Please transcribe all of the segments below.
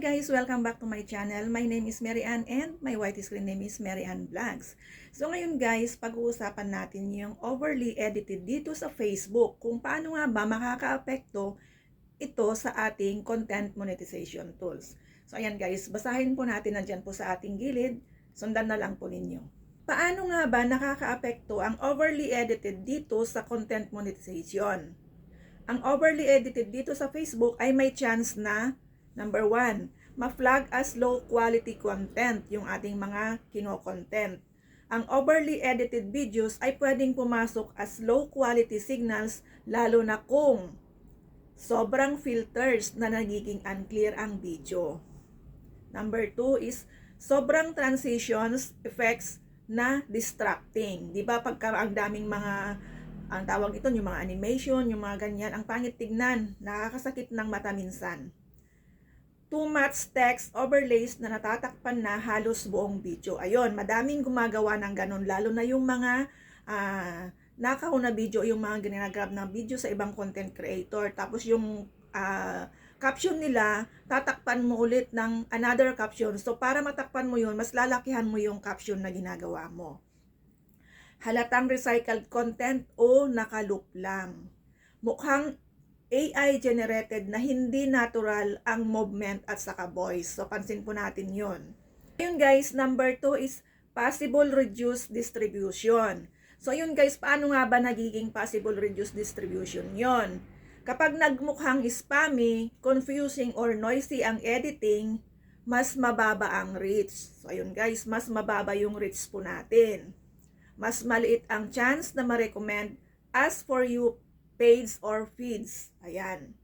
guys, welcome back to my channel. My name is Mary Ann and my white screen name is Mary Ann Vlogs. So ngayon guys, pag-uusapan natin yung overly edited dito sa Facebook. Kung paano nga ba makakaapekto ito sa ating content monetization tools. So ayan guys, basahin po natin nandyan po sa ating gilid. Sundan na lang po ninyo. Paano nga ba nakakaapekto ang overly edited dito sa content monetization? Ang overly edited dito sa Facebook ay may chance na number 1, ma-flag as low quality content yung ating mga kino-content. Ang overly edited videos ay pwedeng pumasok as low quality signals lalo na kung sobrang filters na nagiging unclear ang video. Number 2 is sobrang transitions effects na distracting. Di ba pagka ang daming mga ang tawag ito, yung mga animation, yung mga ganyan, ang pangit tignan, nakakasakit ng mata minsan. Too much text overlays na natatakpan na halos buong video. Ayun, madaming gumagawa ng ganun, lalo na yung mga nakaw na video, yung mga ginagrab na video sa ibang content creator. Tapos yung caption nila, tatakpan mo ulit ng another caption. So para matakpan mo yun, mas lalakihan mo yung caption na ginagawa mo. Halatang recycled content o nakaloop lang. Mukhang AI generated na hindi natural ang movement at saka voice. So pansin po natin yun. Ayun guys, number 2 is possible reduced distribution. So yun guys, paano nga ba nagiging possible reduced distribution yon? Kapag nagmukhang spammy, confusing or noisy ang editing, mas mababa ang reach. So ayun guys, mas mababa yung reach po natin. Mas maliit ang chance na ma-recommend as for you page or feeds. Ayan.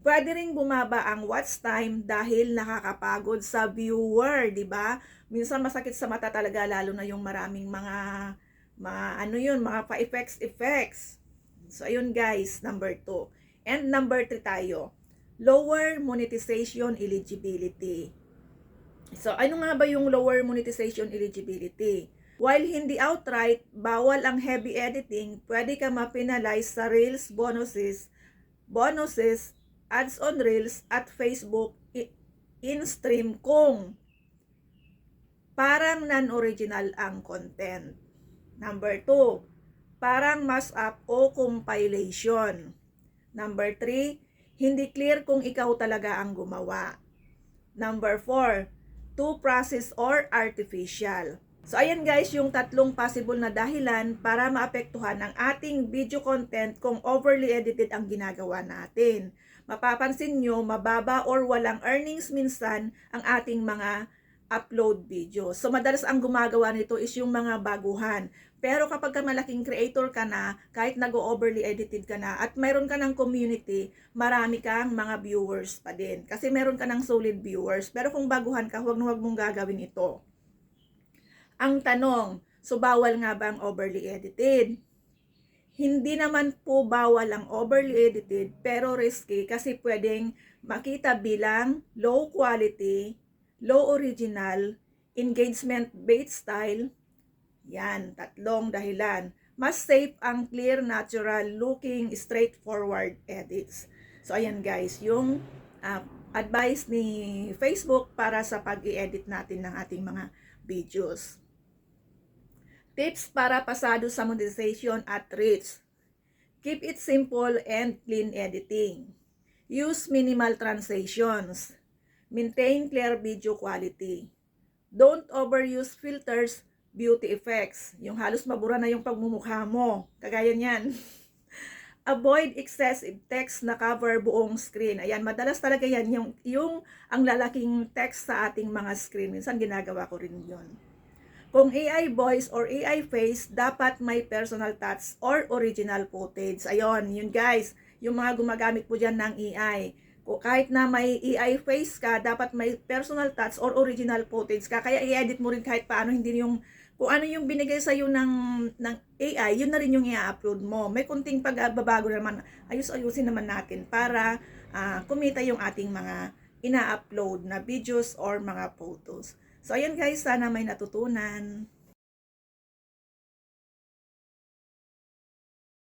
Pwede ring bumaba ang watch time dahil nakakapagod sa viewer, di ba? Minsan masakit sa mata talaga, lalo na yung maraming mga mga pa-effects. So ayun guys, number 2. And number 3 tayo. Lower monetization eligibility. So ano nga ba yung lower monetization eligibility? While hindi outright, bawal ang heavy editing, pwede ka ma-penalize sa Reels bonuses, ads on Reels at Facebook in-stream kung parang non-original ang content. Number 2, parang mash-up o compilation. Number 3, hindi clear kung ikaw talaga ang gumawa. Number 4, too processed or artificial. So ayan guys, yung tatlong possible na dahilan para maapektuhan ang ating video content kung overly edited ang ginagawa natin. Mapapansin nyo, mababa or walang earnings minsan ang ating mga upload video. So madalas ang gumagawa nito is yung mga baguhan. Pero kapag ka malaking creator ka na, kahit nag-overly edited ka na at mayroon ka ng community, marami kang mga viewers pa din. Kasi meron ka ng solid viewers. Pero kung baguhan ka, huwag mong gagawin ito. Ang tanong, so bawal nga ba ang overly edited? Hindi naman po bawal ang overly edited, pero risky kasi pwedeng makita bilang low quality, low original, engagement bait style. Yan, tatlong dahilan. Mas safe ang clear, natural looking, straightforward edits. So ayan guys, yung advice ni Facebook para sa pag-i-edit natin ng ating mga videos. Tips para pasado sa monetization at reach. Keep it simple and clean editing. Use minimal translations. Maintain clear video quality. Don't overuse filters, beauty effects. Yung halos mabura na yung pagmumukha mo. Kagaya niyan. Avoid excessive text na cover buong screen. Ayan, madalas talaga yan. Yung ang lalaking text sa ating mga screen. Minsan ginagawa ko rin yun. Kung AI voice or AI face, dapat may personal touch or original footage. Ayun, yun guys. Yung mga gumagamit po dyan ng AI. Kahit na may AI face ka, dapat may personal touch or original footage ka. Kaya i-edit mo rin kahit paano, hindi yung kung ano yung binigay sa iyo ng AI, yun na rin yung i-upload mo. May kunting pagbabago naman, ayusin naman natin para kumita yung ating mga ina-upload na videos or mga photos. So ayan guys, sana may natutunan.